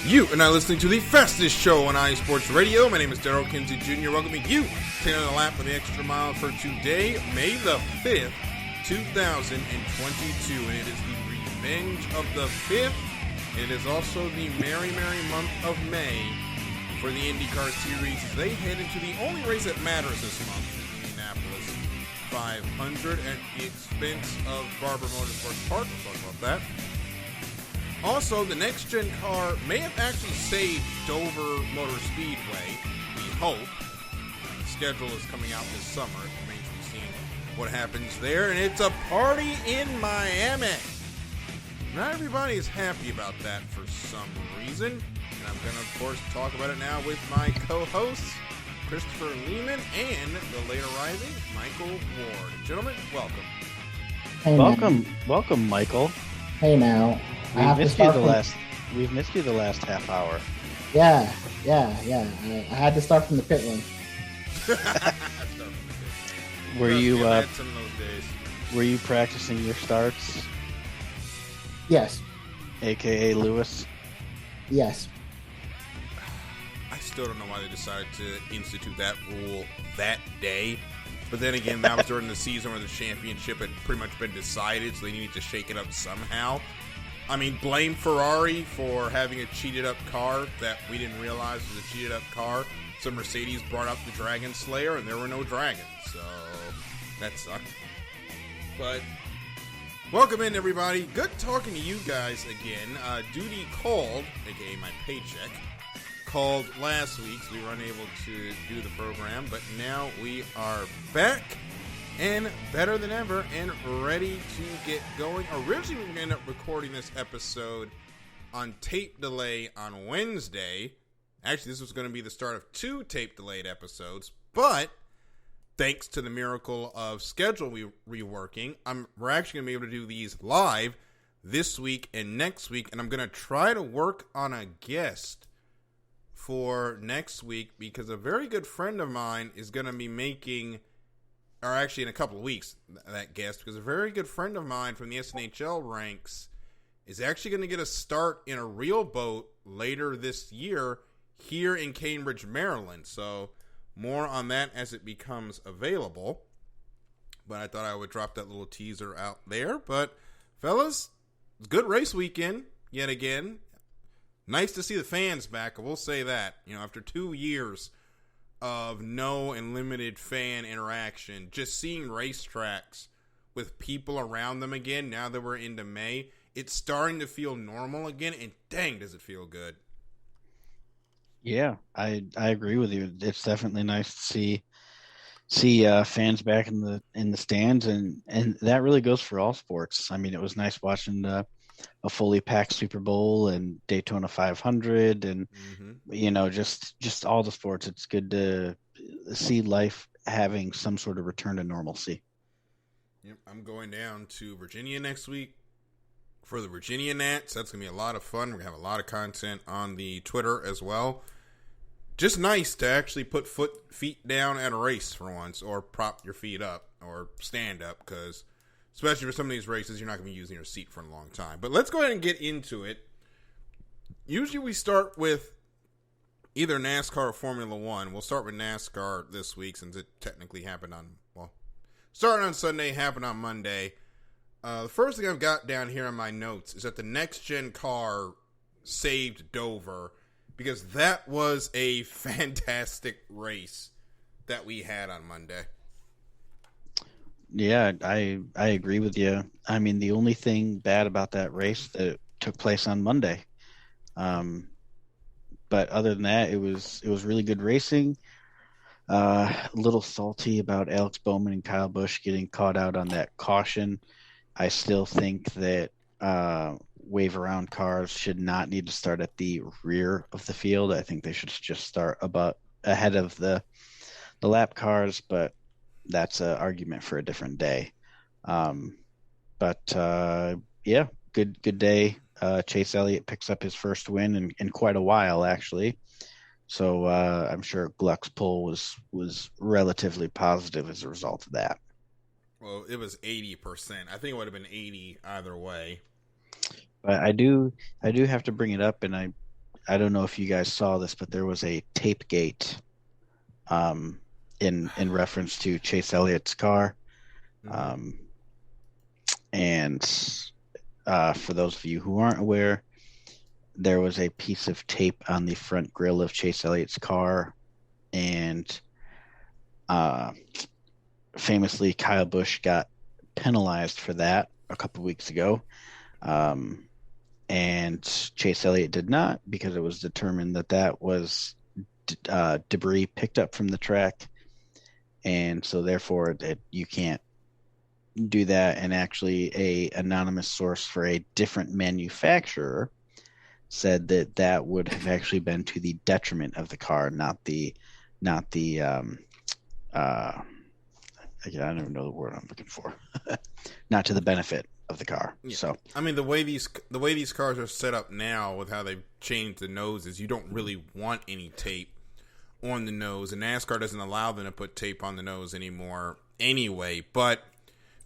You are now listening to the fastest show on iSports Radio. My name is Daryl Kinsey Jr. Welcoming you to another lap of the extra mile for today, May the 5th, 2022. And it is the Revenge of the 5th. And it is also the merry, merry month of May for the IndyCar Series as they head into the only race that matters this month, the Indianapolis 500 at the expense of Dover Motor Speedway. We'll talk about that. Also, the NextGen car may have actually saved Dover Motor Speedway, we hope. The schedule is coming out this summer. It remains to be seen what happens there. And it's a party in Miami. Not everybody is happy about that for some reason. And I'm going to, of course, talk about it now with my co-hosts, Christopher Lehman and the late arriving Michael Ward. Gentlemen, welcome. Hey, Welcome, Michael. Hey now. We've missed you the last half hour. Yeah. I had to start from the pit lane. Were you practicing your starts? Yes. AKA Lewis? Yes. I still don't know why they decided to institute that rule that day. But then again, that was during the season where the championship had pretty much been decided, so they needed to shake it up somehow. I mean, blame Ferrari for having a cheated up car that we didn't realize was a cheated up car. So Mercedes brought out the Dragon Slayer and there were no dragons. So that sucked. But welcome in, everybody. Good talking to you guys again. Duty called, aka my paycheck, called last week, so we were unable to do the program. But now we are back. And better than ever, and ready to get going. Originally, we were going to end up recording this episode on tape delay on Wednesday. Actually, this was going to be the start of 2 tape-delayed episodes. But, thanks to the miracle of schedule reworking, we're actually going to be able to do these live this week and next week. And I'm going to try to work on a guest for next week, because a very good friend of mine is going to be making... or actually in a couple of weeks, that guest, because a very good friend of mine from the SNHL ranks is actually going to get a start in a real boat later this year here in Cambridge, Maryland. So more on that as it becomes available. But I thought I would drop that little teaser out there. But fellas, good race weekend yet again. Nice to see the fans back, I will say that. You know, after 2 years of no and limited fan interaction, just seeing racetracks with people around them again, now that we're into May, it's starting to feel normal again, and dang, does it feel good. Yeah, I agree with you. It's definitely nice to see fans back in the stands, and that really goes for all sports. I mean, it was nice watching a fully packed Super Bowl and Daytona 500 and, you know, just all the sports. It's good to see life having some sort of return to normalcy. Yep, I'm going down to Virginia next week for the Virginia Nats. That's going to be a lot of fun. We're going to have a lot of content on the Twitter as well. Just nice to actually put feet down at a race for once, or prop your feet up or stand up, because especially for some of these races, you're not going to be using your seat for a long time. But let's go ahead and get into it. Usually we start with either NASCAR or Formula One. We'll start with NASCAR this week since it technically happened started on Sunday, happened on Monday. The first thing I've got down here in my notes is that the NextGen car saved Dover, because that was a fantastic race that we had on Monday. Yeah, I agree with you. I mean, the only thing bad about that race that took place on Monday. But other than that, it was really good racing. A little salty about Alex Bowman and Kyle Busch getting caught out on that caution. I still think that wave around cars should not need to start at the rear of the field. I think they should just start ahead of the lap cars, but that's an argument for a different day. Yeah, good day. Chase Elliott picks up his first win in quite a while, actually. So I'm sure Gluck's pull was relatively positive as a result of that. Well, it was 80%. I think it would have been 80 either way. But I do have to bring it up, and I don't know if you guys saw this, but there was a tape gate in reference to Chase Elliott's car. And for those of you who aren't aware, there was a piece of tape on the front grille of Chase Elliott's car, and famously Kyle Busch got penalized for that a couple weeks ago. And Chase Elliott did not, because it was determined that was debris picked up from the track, and so therefore you can't do that. And actually, a anonymous source for a different manufacturer said that would have actually been to the detriment of the car, not the I don't even know the word I'm looking for. Not to the benefit of the car. Yeah. So I mean, the way these cars are set up now, with how they've changed the noses, you don't really want any tape on the nose, and NASCAR doesn't allow them to put tape on the nose anymore anyway. But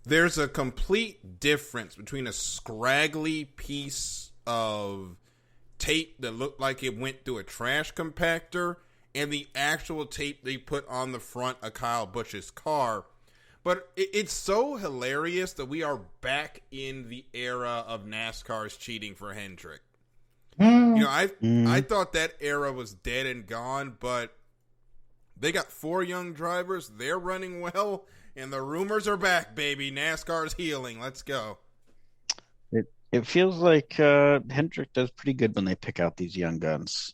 there's a complete difference between a scraggly piece of tape that looked like it went through a trash compactor and the actual tape they put on the front of Kyle Busch's car. But it's so hilarious that we are back in the era of NASCAR's cheating for Hendrick. You know, I thought that era was dead and gone, but they got 4 young drivers. They're running well, and the rumors are back, baby. NASCAR's healing. Let's go. It feels like Hendrick does pretty good when they pick out these young guns.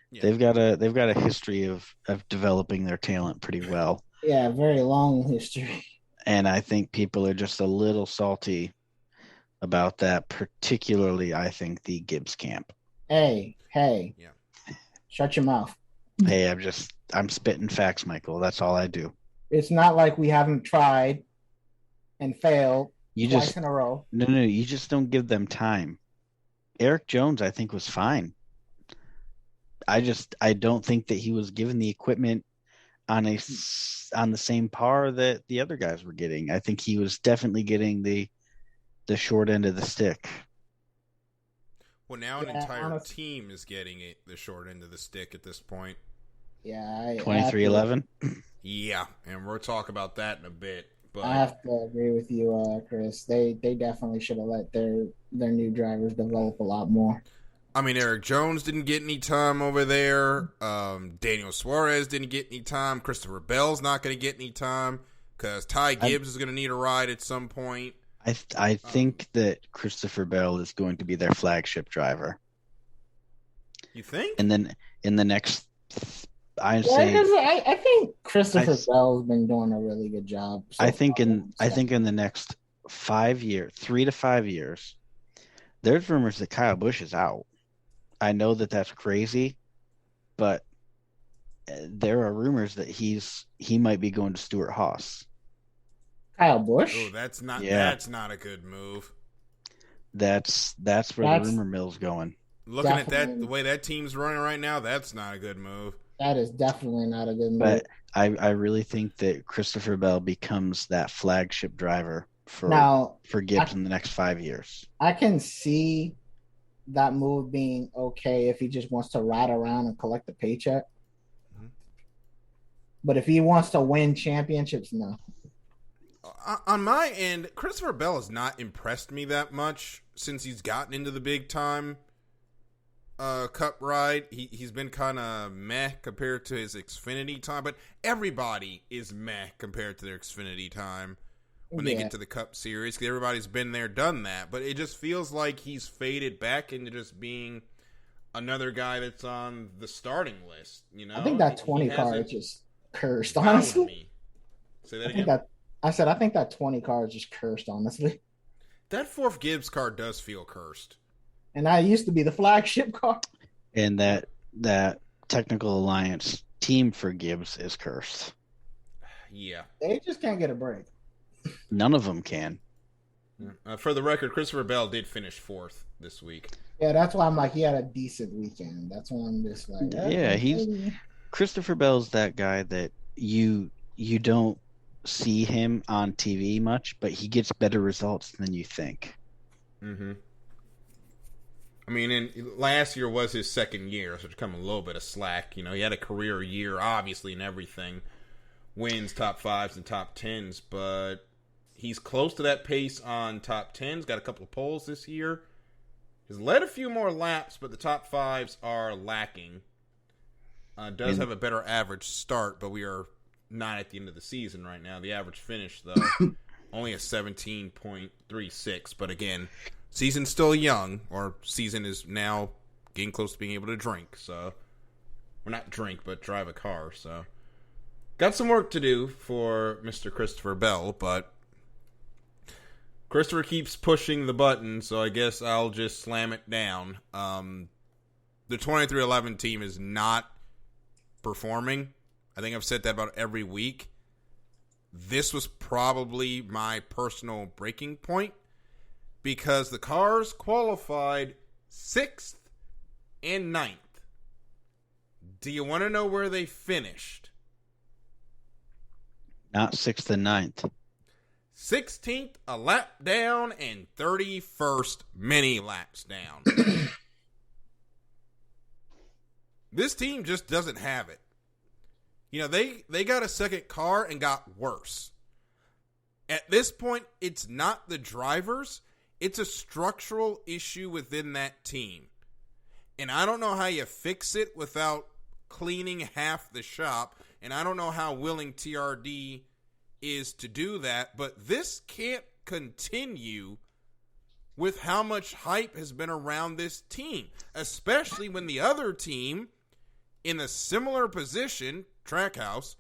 Yeah. They've got a history of developing their talent pretty well. Yeah, very long history. And I think people are just a little salty about that, particularly, I think, the Gibbs camp. Hey. Yeah. Shut your mouth. Hey, I'm spitting facts, Michael. That's all I do. It's not like we haven't tried and failed twice in a row. No, you just don't give them time. Eric Jones, I think, was fine. I don't think that he was given the equipment on the same par that the other guys were getting. I think he was definitely getting the short end of the stick. Well, now an entire team is getting the short end of the stick at this point. Yeah, 23-11. Yeah, and we'll talk about that in a bit. But I have to agree with you, Chris. They definitely should have let their new drivers develop a lot more. I mean, Eric Jones didn't get any time over there. Daniel Suarez didn't get any time. Christopher Bell's not going to get any time because Ty Gibbs is going to need a ride at some point. I think that Christopher Bell is going to be their flagship driver. You think? And then in the next, I think Christopher Bell's been doing a really good job. I think in the next 5 years, 3 to 5 years, there's rumors that Kyle Busch is out. I know that that's crazy, but there are rumors that he might be going to Stewart Haas. Kyle Busch? Oh, that's not a good move. That's where the rumor mill's going. Looking at that, the way that team's running right now, that's not a good move. That is definitely not a good move. But I really think that Christopher Bell becomes that flagship driver for Gibbs in the next 5 years. I can see that move being okay if he just wants to ride around and collect a paycheck. Mm-hmm. But if he wants to win championships, no. On my end, Christopher Bell has not impressed me that much since he's gotten into the big time Cup ride. He's been kind of meh compared to his Xfinity time, but everybody is meh compared to their Xfinity time when they get to the Cup Series, because everybody's been there, done that. But it just feels like he's faded back into just being another guy that's on the starting list. You know, I think that 20 car is just cursed, honestly. Say that again. I think that 20 car is just cursed, honestly. That 4th Gibbs car does feel cursed. And that used to be the flagship car. And that Technical Alliance team for Gibbs is cursed. Yeah. They just can't get a break. None of them can. For the record, Christopher Bell did finish 4th this week. Yeah, that's why I'm like, he had a decent weekend. That's why I'm just like, Christopher Bell's that guy that you don't see him on TV much, but he gets better results than you think. Mm-hmm. I mean, and last year was his second year, so it's come a little bit of slack. You know, he had a career year, obviously, and everything. Wins top 5s and top 10s, but he's close to that pace on top 10s. Got a couple of poles this year. Has led a few more laps, but the top 5s are lacking. Does have a better average start, but we are not at the end of the season right now. The average finish, though, only a 17.36. But again, season's still young, or season is now getting close to being able to drink. So, or not drink, but drive a car. So, got some work to do for Mr. Christopher Bell, but Christopher keeps pushing the button, so I guess I'll just slam it down. The 2311 team is not performing. I think I've said that about every week. This was probably my personal breaking point because the cars qualified 6th and 9th. Do you want to know where they finished? Not 6th and 9th. 16th, a lap down, and 31st, many laps down. This team just doesn't have it. You know, they got a second car and got worse. At this point, it's not the drivers. It's a structural issue within that team. And I don't know how you fix it without cleaning half the shop. And I don't know how willing TRD is to do that. But this can't continue with how much hype has been around this team. Especially when the other team in a similar position, Trackhouse,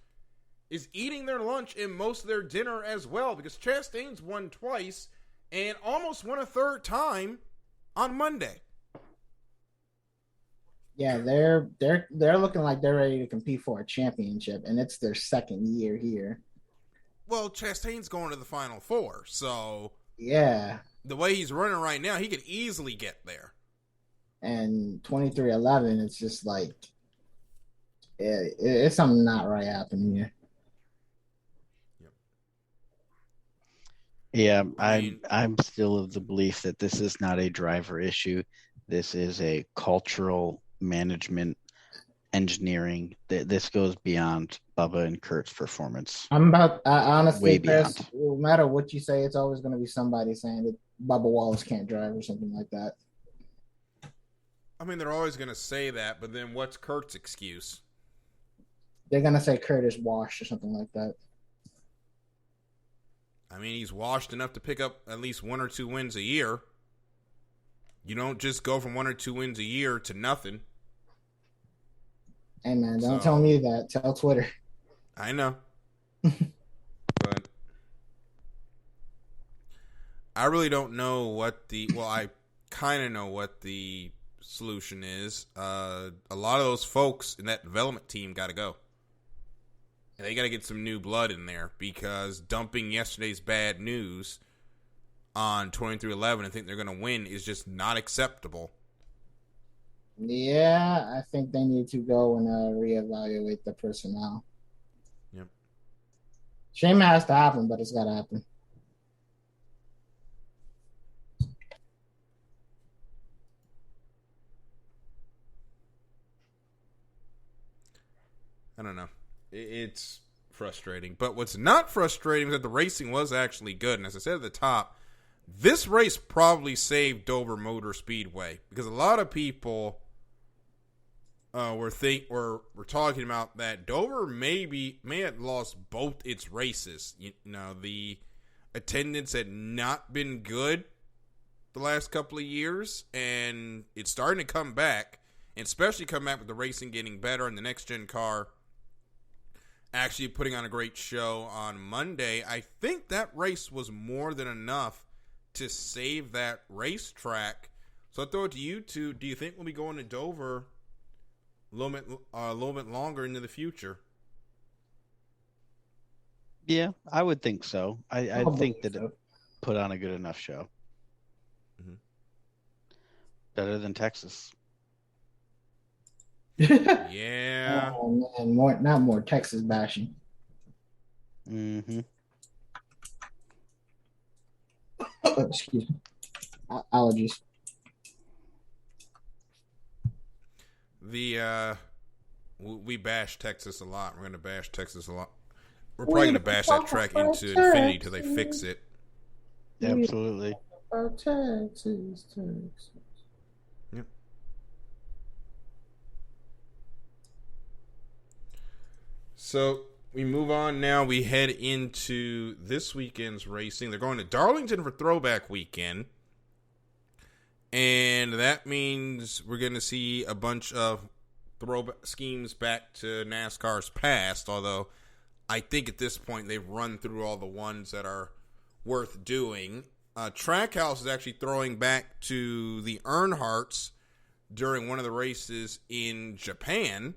is eating their lunch and most of their dinner as well, because Chastain's won twice and almost won a third time on Monday. Yeah, they're looking like they're ready to compete for a championship, and it's their second year here. Well, Chastain's going to the Final Four, so yeah, the way he's running right now, he could easily get there. And 2311, it's just like it's something not right happening here. Yeah, I'm still of the belief that this is not a driver issue. This is a cultural management engineering. This goes beyond Bubba and Kurt's performance. Honestly, Way Chris, beyond. no matter what you say, it's always going to be somebody saying that Bubba Wallace can't drive or something like that. I mean, they're always going to say that, but then what's Kurt's excuse? They're going to say Kurt is washed or something like that. I mean, he's washed enough to pick up at least 1 or 2 wins a year. You don't just go from 1 or 2 wins a year to nothing. Hey, man, don't tell me that. Tell Twitter. I know. But I really don't know what I kind of know what the solution is. A lot of those folks in that development team got to go. And they got to get some new blood in there, because dumping yesterday's bad news on 2311 and think they're going to win is just not acceptable. Yeah, I think they need to go and reevaluate the personnel. Yep. Shame has to happen, but it's got to happen. I don't know. It's frustrating. But what's not frustrating is that the racing was actually good. And as I said at the top, this race probably saved Dover Motor Speedway, because a lot of people were talking about that Dover may have lost both its races. You know, the attendance had not been good the last couple of years, and it's starting to come back, and especially come back with the racing getting better and the NextGen car actually putting on a great show on Monday. I think that race was more than enough to save that racetrack. So I'll throw it to you two. Do you think we'll be going to Dover a little bit longer into the future? Yeah, I would think so. I think that so. it put on a good enough show. Mm-hmm. Better than Texas. Yeah. Oh, man, not more Texas bashing. Mm-hmm. Excuse me. Allergies. we bash Texas a lot. We're going to bash Texas a lot. We're probably going to bash that track into infinity till they fix it. Absolutely. Texas. Yep. So we move on now. We head into this weekend's racing. They're going to Darlington for Throwback Weekend. And that means we're going to see a bunch of throwback schemes back to NASCAR's past, although I think at this point they've run through all the ones that are worth doing. Trackhouse is actually throwing back to the Earnhardts during one of the races in Japan,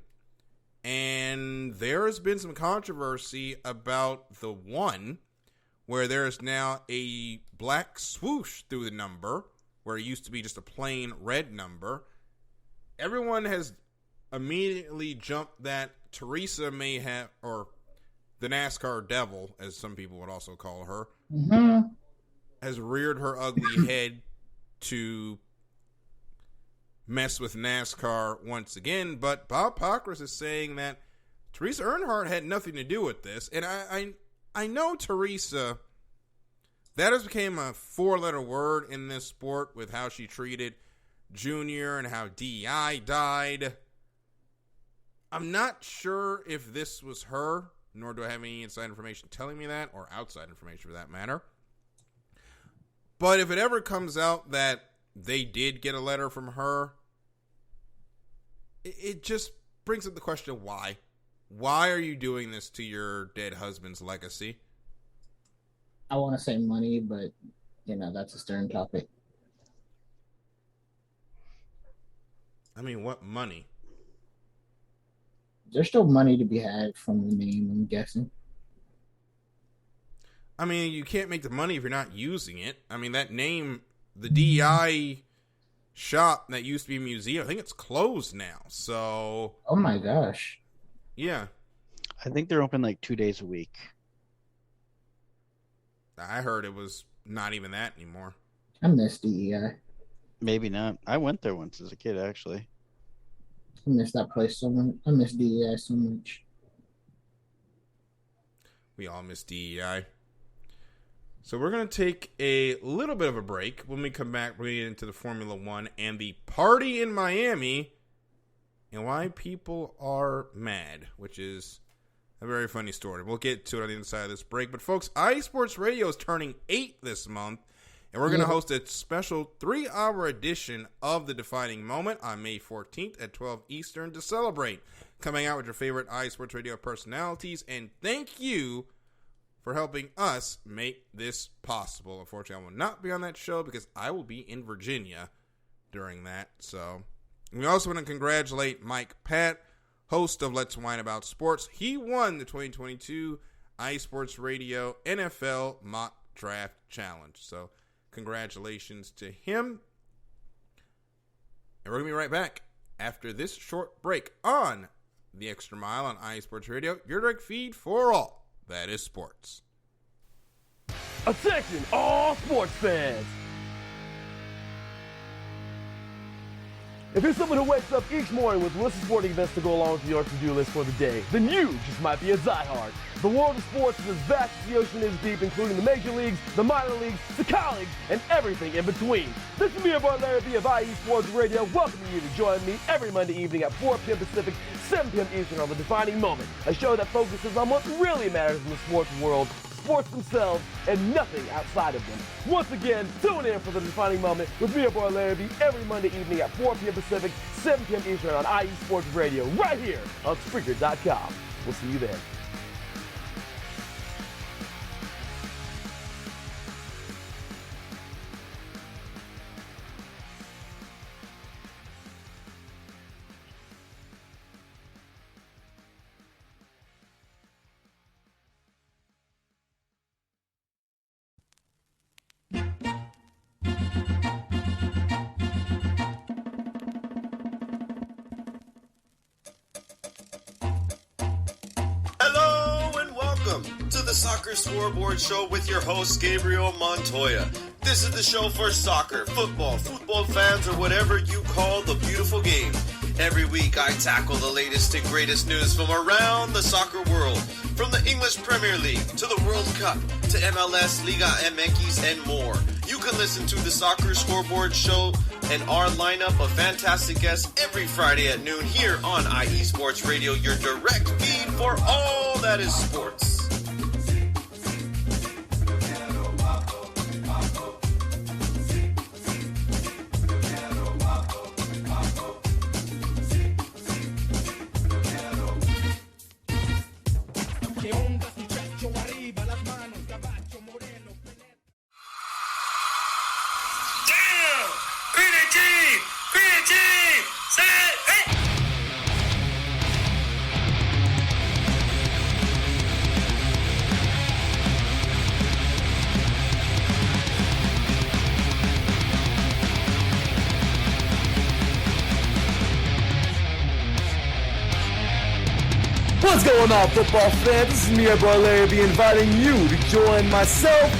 and there has been some controversy about the one where there is now a black swoosh through the number, where it used to be just a plain red number. Everyone has immediately jumped that Teresa may have, or the NASCAR devil, as some people would also call her, has reared her ugly head to mess with NASCAR once again. But Bob Pockrass is saying that Teresa Earnhardt had nothing to do with this. And I know Teresa, that has become a four-letter word in this sport with how she treated Junior and how DEI died. I'm not sure if this was her, nor do I have any inside information telling me that, or outside information for that matter. But if it ever comes out that they did get a letter from her, it just brings up the question of why. Why are you doing this to your dead husband's legacy? I want to say money, but, that's a stern topic. I mean, what money? There's still money to be had from the name, I'm guessing. I mean, you can't make the money if you're not using it. I mean, that name, the DEI shop that used to be a museum, I think it's closed now. So, oh my gosh. Yeah. I think they're open like 2 days a week. I heard it was not even that anymore. I miss DEI. Maybe not. I went there once as a kid, actually. I miss that place so much. I miss DEI so much. We all miss DEI. So we're going to take a little bit of a break. When we come back, we're going to get into the Formula One and the party in Miami and why people are mad, which is a very funny story. We'll get to it on the inside of this break. But folks, iSports Radio is turning 8 this month, and we're going to host a special 3-hour edition of The Defining Moment on May 14th at 12 Eastern to celebrate. Coming out with your favorite iSports Radio personalities, and thank you for helping us make this possible. Unfortunately, I will not be on that show because I will be in Virginia during that. So we also want to congratulate Mike Pat, host of Let's Whine About Sports. He won the 2022 iSports Radio NFL Mock Draft Challenge. So congratulations to him. And we're going to be right back after this short break on The Extra Mile on iSports Radio, your direct feed for all that is sports. Attention, all sports fans! If you're someone who wakes up each morning with lists of sporting events to go along with your to-do list for the day, then you just might be a diehard. The world of sports is as vast as the ocean is deep, including the major leagues, the minor leagues, the college, and everything in between. This is me, your boy Larry B of IE Sports Radio, welcoming you to join me every Monday evening at 4 p.m. Pacific, 7 p.m. Eastern on The Defining Moment, a show that focuses on what really matters in the sports world, sports themselves, and nothing outside of them. Once again, tune in for The Defining Moment with me, your boy Larry B, every Monday evening at 4 p.m. Pacific, 7 p.m. Eastern on IE Sports Radio, right here on Spreaker.com. We'll see you there. Soccer Scoreboard Show with your host, Gabriel Montoya. This is the show for soccer, football fans, or whatever you call the beautiful game. Every week I tackle the latest and greatest news from around the soccer world. From the English Premier League to the World Cup to MLS, Liga MX, and more. You can listen to the Soccer Scoreboard Show and our lineup of fantastic guests every Friday at noon here on IE Sports Radio, your direct feed for all that is sports. What's going on, football fans? This is me, your boy Larry B, inviting you to join myself,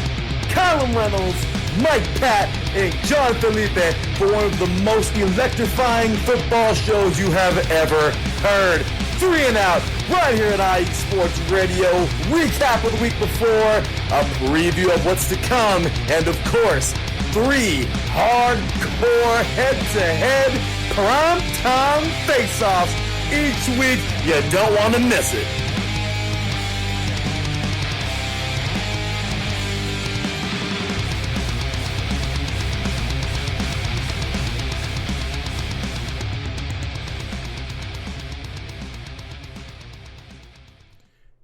Colin Reynolds, Mike Pat, and John Felipe for one of the most electrifying football shows you have ever heard. 3 and Out, right here at IE Sports Radio. Recap of the week before, a preview of what's to come, and of course, 3 hardcore head-to-head prime-time face-offs each week. You don't want to miss it.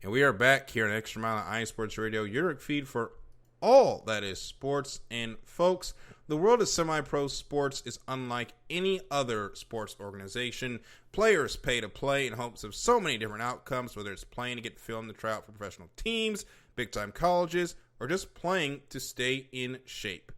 And we are back here at Extra Mile on iSports Radio, your feed for all that is sports. And folks, the world of semi-pro sports is unlike any other sports organization. Players pay to play in hopes of so many different outcomes, whether it's playing to get filmed to try out for professional teams, big-time colleges, or just playing to stay in shape.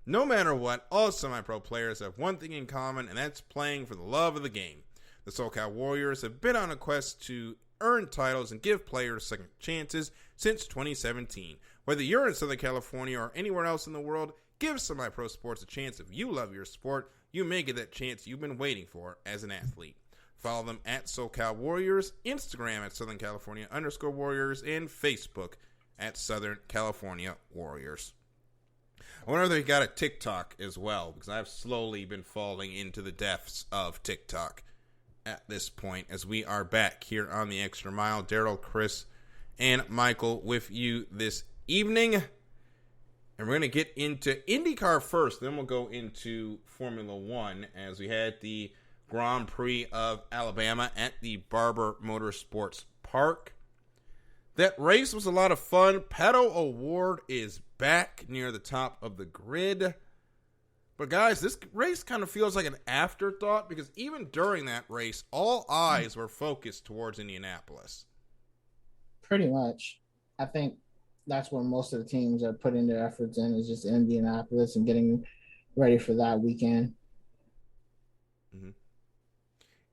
No matter what, all semi-pro players have one thing in common, and that's playing for the love of the game. The SoCal Warriors have been on a quest to earn titles and give players second chances since 2017. Whether you're in Southern California or anywhere else in the world, give semi-pro sports a chance. If you love your sport, you may get that chance you've been waiting for as an athlete. Follow them at SoCal Warriors, Instagram at Southern California _Warriors, and Facebook at Southern California Warriors. I wonder if they got a TikTok as well, because I've slowly been falling into the depths of TikTok at this point, as we are back here on the Extra Mile. Daryl, Chris, and Michael with you this evening. And we're going to get into IndyCar first, then we'll go into Formula One, as we had the Grand Prix of Alabama at the Dover Motor Park. That race was a lot of fun. Pato O'Ward is back near the top of the grid. But guys, this race kind of feels like an afterthought, because even during that race, all eyes were focused towards Indianapolis. Pretty much. I think that's where most of the teams are putting their efforts in, is just Indianapolis and getting ready for that weekend. Mm-hmm.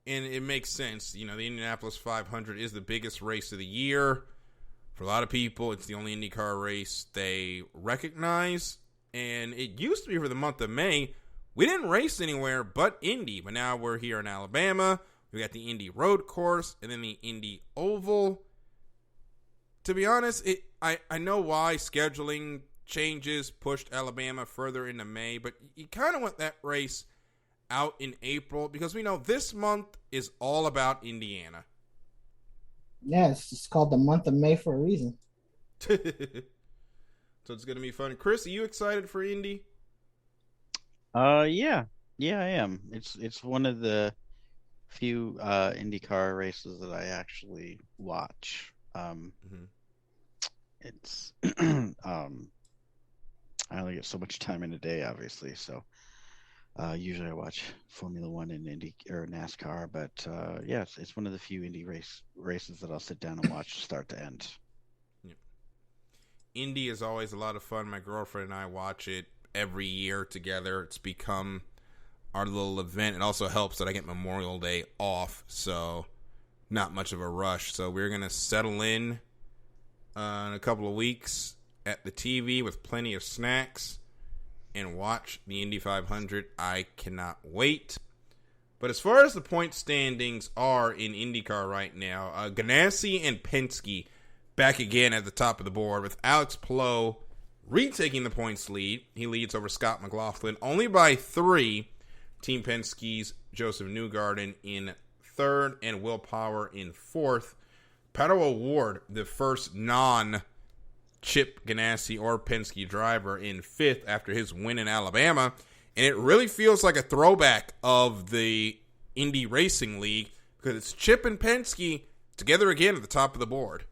And it makes sense. You know, the Indianapolis 500 is the biggest race of the year. For a lot of people, it's the only IndyCar race they recognize. And it used to be for the month of May. We didn't race anywhere but Indy. But now we're here in Alabama. We got the Indy Road Course and then the Indy Oval. To be honest, I know why scheduling changes pushed Alabama further into May, but you kind of want that race out in April, because we know this month is all about Indiana. Yes, it's called the month of May for a reason. So it's going to be fun. Chris, are you excited for Indy? Yeah, I am. It's one of the few IndyCar races that I actually watch. It's I only get so much time in a day, obviously, so usually I watch Formula One and Indy or NASCAR, but yes, it's one of the few Indy races that I'll sit down and watch start to end. Yeah. Indy is always a lot of fun. My girlfriend and I watch it every year together. It's become our little event. It also helps that I get Memorial Day off, so not much of a rush. So we're going to settle in a couple of weeks at the TV with plenty of snacks and watch the Indy 500. I cannot wait. But as far as the point standings are in IndyCar right now, Ganassi and Penske back again at the top of the board with Alex Palou retaking the points lead. He leads over Scott McLaughlin only by 3. Team Penske's Joseph Newgarden in 3rd and Will Power in 4th. Pato O'Ward, the first non-Chip Ganassi or Penske driver, in 5th after his win in Alabama. And it really feels like a throwback of the Indy Racing League because it's Chip and Penske together again at the top of the board.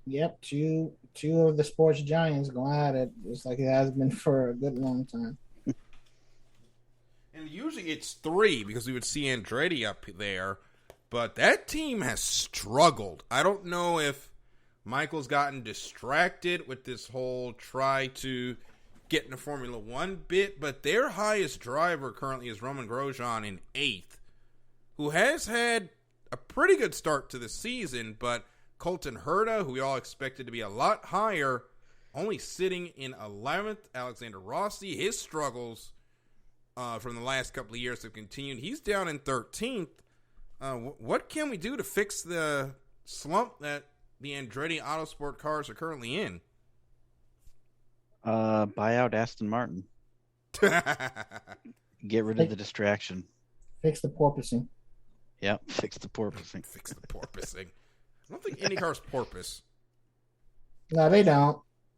Yep, two of the sports giants going at it, just like it has been for a good long time. And usually it's 3 because we would see Andretti up there, but that team has struggled. I don't know if Michael's gotten distracted with this whole try to get into Formula One bit, but their highest driver currently is Roman Grosjean in 8th, who has had a pretty good start to the season, but Colton Herta, who we all expected to be a lot higher, only sitting in 11th. Alexander Rossi, his struggles from the last couple of years have continued. He's down in 13th. What can we do to fix the slump that the Andretti Autosport cars are currently in? Buy out Aston Martin. Get rid of the distraction. Fix the porpoising. Yep, fix the porpoising. Fix the porpoising. I don't think IndyCar's porpoise. No, they don't.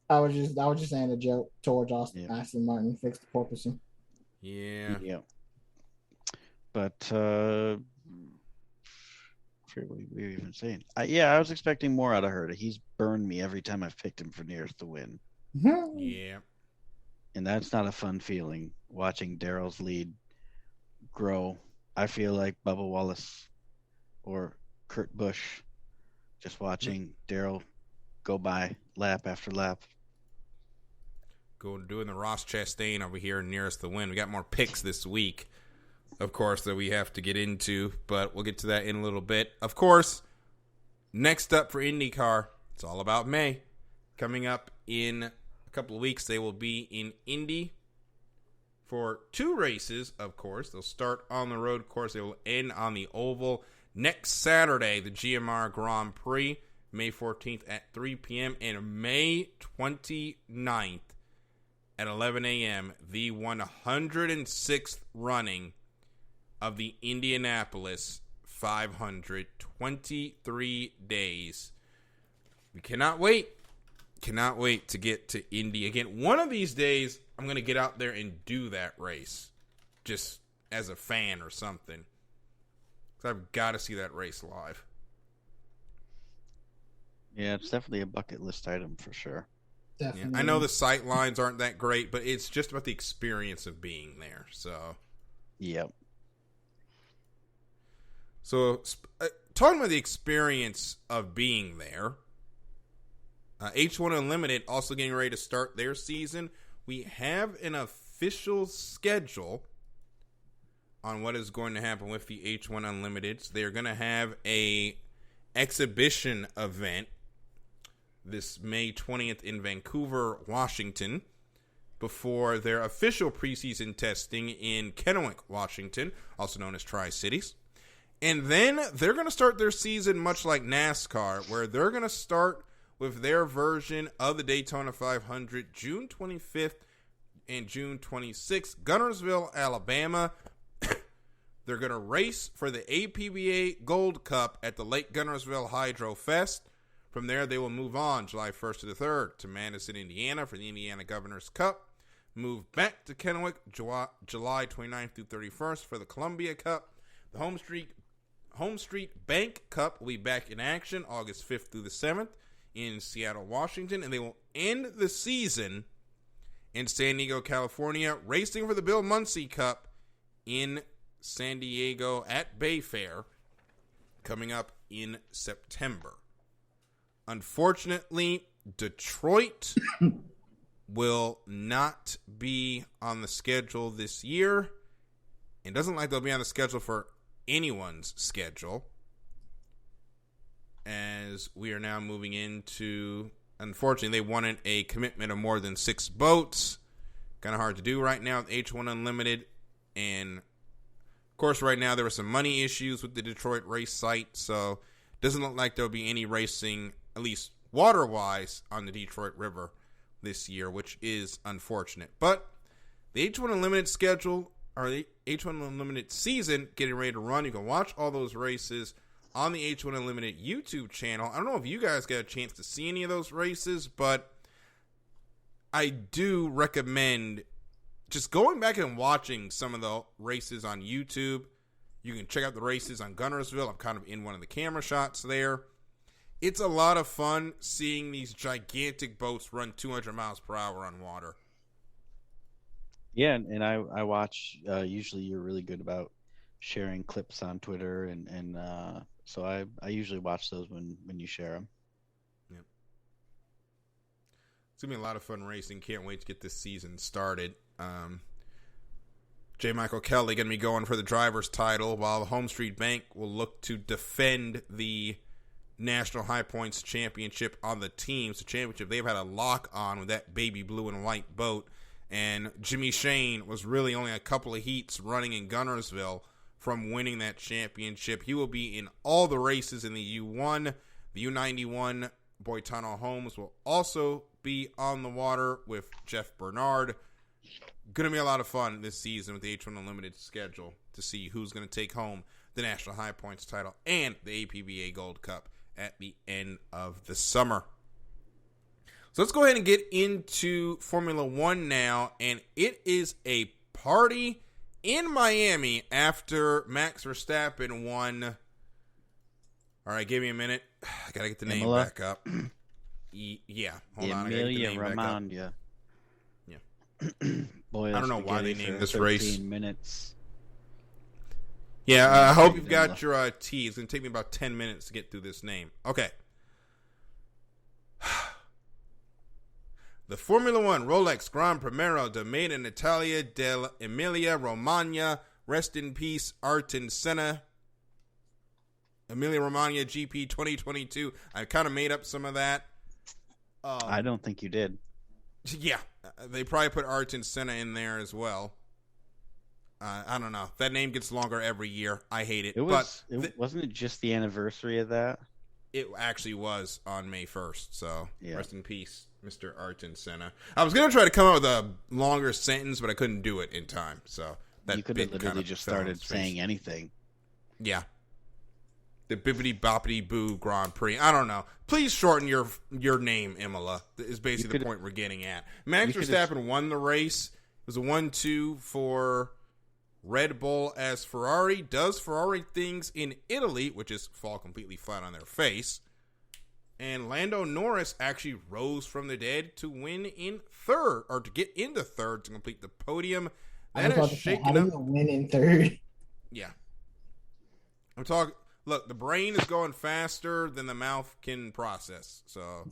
I was just saying a joke towards Aston Martin. Fix the porpoising. Yeah. Yep. But I forget what we were even saying. I was expecting more out of Herta. He's burned me every time I've picked him for nearest to win. Mm-hmm. Yeah. And that's not a fun feeling, watching Darrell's lead grow. I feel like Bubba Wallace or Kurt Busch, just watching Darrell go by lap after lap. Doing the Ross Chastain over here nearest the win. We got more picks this week, of course, that we have to get into, but we'll get to that in a little bit. Of course, next up for IndyCar, it's all about May. Coming up in a couple of weeks, they will be in Indy for 2 races, of course. They'll start on the road course. They will end on the oval. Next Saturday, the GMR Grand Prix, May 14th at 3 p.m. and May 29th at 11 a.m., the 106th running of the Indianapolis 500, 23 days. We cannot wait. Cannot wait to get to Indy again. One of these days, I'm going to get out there and do that race, just as a fan or something. I've got to see that race live. Yeah, it's definitely a bucket list item for sure. Definitely. Yeah, I know the sight lines aren't that great, but it's just about the experience of being there. So, yep. So, talking about the experience of being there, H1 Unlimited also getting ready to start their season. We have an official schedule on what is going to happen with the H1 Unlimiteds. They're going to have a exhibition event this May 20th in Vancouver, Washington, before their official preseason testing in Kennewick, Washington, also known as Tri-Cities. And then they're going to start their season much like NASCAR, where they're going to start with their version of the Daytona 500 June 25th and June 26th, Gunnersville, Alabama. They're going to race for the APBA Gold Cup at the Lake Gunnersville Hydro Fest. From there, they will move on July 1st to the 3rd to Madison, Indiana for the Indiana Governor's Cup. Move back to Kennewick July 29th through 31st for the Columbia Cup. The Home Street Bank Cup will be back in action August 5th through the 7th in Seattle, Washington. And they will end the season in San Diego, California, racing for the Bill Muncie Cup in San Diego at Bayfair coming up in September. Unfortunately, Detroit will not be on the schedule this year. It doesn't like they'll be on the schedule for anyone's schedule, as we are now moving into, unfortunately, they wanted a commitment of more than 6 boats. Kind of hard to do right now with H1 Unlimited. And of course, right now there were some money issues with the Detroit race site, so it doesn't look like there'll be any racing, at least water-wise, on the Detroit River this year, which is unfortunate. But the H1 Unlimited schedule, or the H1 Unlimited season, getting ready to run. You can watch all those races on the H1 Unlimited YouTube channel. I don't know if you guys got a chance to see any of those races, but I do recommend just going back and watching some of the races on YouTube. You can check out the races on Gunnersville. I'm kind of in one of the camera shots there. It's a lot of fun seeing these gigantic boats run 200 miles per hour on water. Yeah, and I watch. Usually, you're really good about sharing clips on Twitter, and so I usually watch those when you share them. Yep. It's gonna be a lot of fun racing. Can't wait to get this season started. J. Michael Kelly going to be going for the driver's title, while the Home Street Bank will look to defend the National High Points Championship on the teams. The championship they've had a lock on with that baby blue and white boat, and Jimmy Shane was really only a couple of heats running in Gunnersville from winning that championship. He will be in all the races in the U1. The U91 Boitano Homes will also be on the water with Jeff Bernard. Going to be a lot of fun this season with the H1 Unlimited schedule to see who's going to take home the National High Points title and the APBA Gold Cup at the end of the summer. So let's go ahead and get into Formula One now, and it is a party in Miami after Max Verstappen won. All right, give me a minute. I got to get the name back up. Yeah, hold on. Emilia Romagna. Boy, I don't know why they named this race. Minutes. Yeah, I hope you've got your tea. It's going to take me about 10 minutes to get through this name. Okay. The Formula One Rolex Gran Premio de Made in Italia dell'Emilia Romagna. Rest in peace, Ayrton Senna. Emilia Romagna GP 2022. I kind of made up some of that. I don't think you did. Yeah, they probably put Ayrton Senna in there as well. I don't know. That name gets longer every year. I hate it. Wasn't it just the anniversary of that? It actually was on May 1st. So yeah. Rest in peace, Mr. Ayrton Senna. I was gonna try to come up with a longer sentence, but I couldn't do it in time. So that you could have literally just started saying anything. Yeah. The Bibbidi Boppity Boo Grand Prix. I don't know. Please shorten your name, Imola, is basically the point we're getting at. Max Verstappen won the race. It was a 1-2 for Red Bull as Ferrari does Ferrari things in Italy, which is fall completely flat on their face. And Lando Norris actually rose from the dead to win in third, or to get into third to complete the podium. That has shaken up. Win in third. Yeah. I'm talking. Look, the brain is going faster than the mouth can process. So,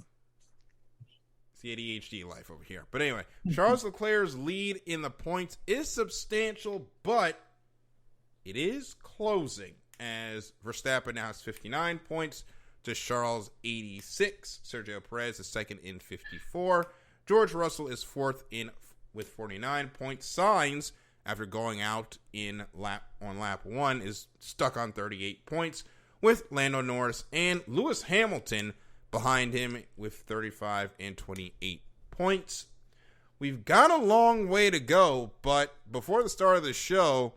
it's the ADHD life over here. But anyway, Charles Leclerc's lead in the points is substantial, but it is closing as Verstappen now has 59 points to Charles' 86. Sergio Perez is second in 54. George Russell is fourth with 49 points. Sainz, after going out on lap 1, is stuck on 38 points with Lando Norris and Lewis Hamilton behind him with 35 and 28 points. We've got a long way to go, but before the start of the show,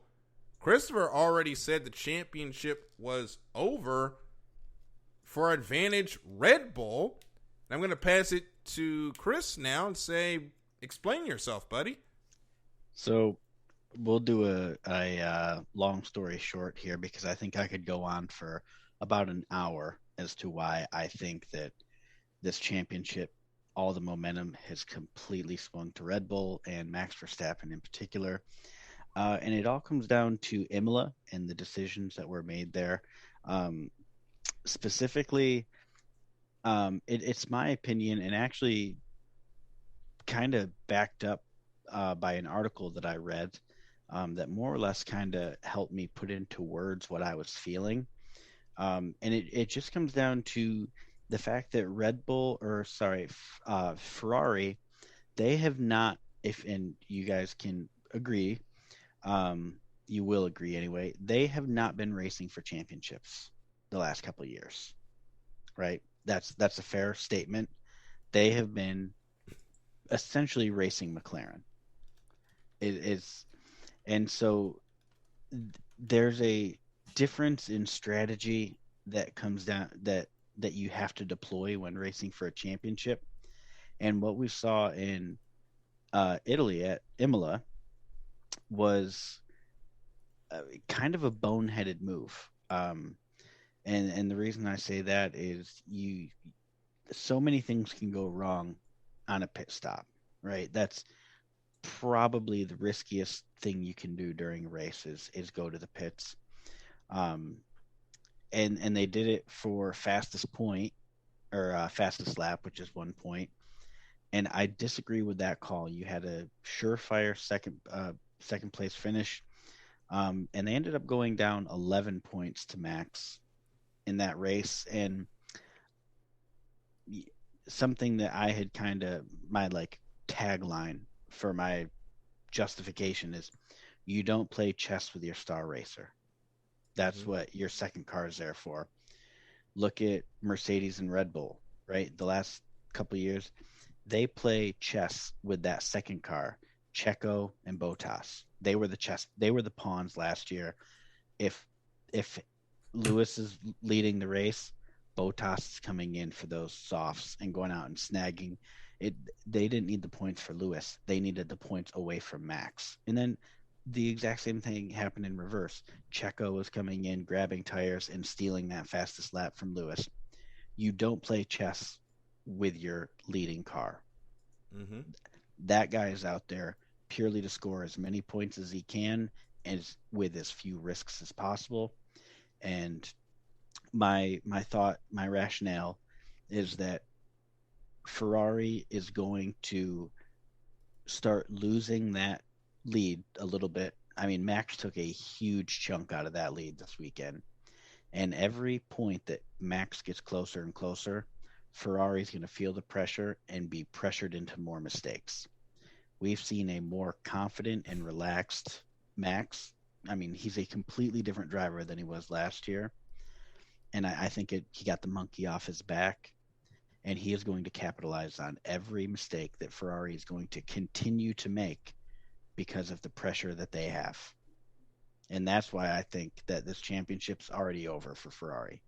Christopher already said the championship was over for Advantage Red Bull. And I'm going to pass it to Chris now and say, explain yourself, buddy. So we'll do a long story short here, because I think I could go on for about an hour as to why I think that this championship, all the momentum has completely swung to Red Bull and Max Verstappen in particular. And it all comes down to Imola and the decisions that were made there. Specifically, it's my opinion, and actually kind of backed up by an article that I read that more or less kind of helped me put into words what I was feeling. And it just comes down to the fact that Ferrari, they have not, and you guys can agree, you will agree anyway, they have not been racing for championships the last couple of years, right? That's a fair statement. They have been essentially racing McLaren. And so there's a difference in strategy that comes down that you have to deploy when racing for a championship. And what we saw in Italy at Imola was kind of a boneheaded move. And the reason I say that is so many things can go wrong on a pit stop, right? That's probably the riskiest thing you can do during a race is go to the pits. And they did it for fastest point or fastest lap, which is 1 point. And I disagree with that call. You had a surefire second place finish. And they ended up going down 11 points to Max in that race. And something that I had my tagline for my justification is, you don't play chess with your star racer. That's what your second car is there for. Look at Mercedes and Red Bull, right? The last couple of years, they play chess with that second car, Checo and Bottas. They were the pawns last year. If Lewis is leading the race, Bottas is coming in for those softs and going out and snagging it. They didn't need the points for Lewis. They needed the points away from Max. And then the exact same thing happened in reverse. Checo was coming in, grabbing tires and stealing that fastest lap from Lewis. You don't play chess with your leading car. Mm-hmm. That guy is out there purely to score as many points as he can and with as few risks as possible. And my rationale is that Ferrari is going to start losing that lead a little bit. I mean, Max took a huge chunk out of that lead this weekend. And every point that Max gets closer and closer, Ferrari's going to feel the pressure and be pressured into more mistakes. We've seen a more confident and relaxed Max. I mean, he's a completely different driver than he was last year. And I think he got the monkey off his back, and he is going to capitalize on every mistake that Ferrari is going to continue to make because of the pressure that they have. And that's why I think that this championship's already over for Ferrari.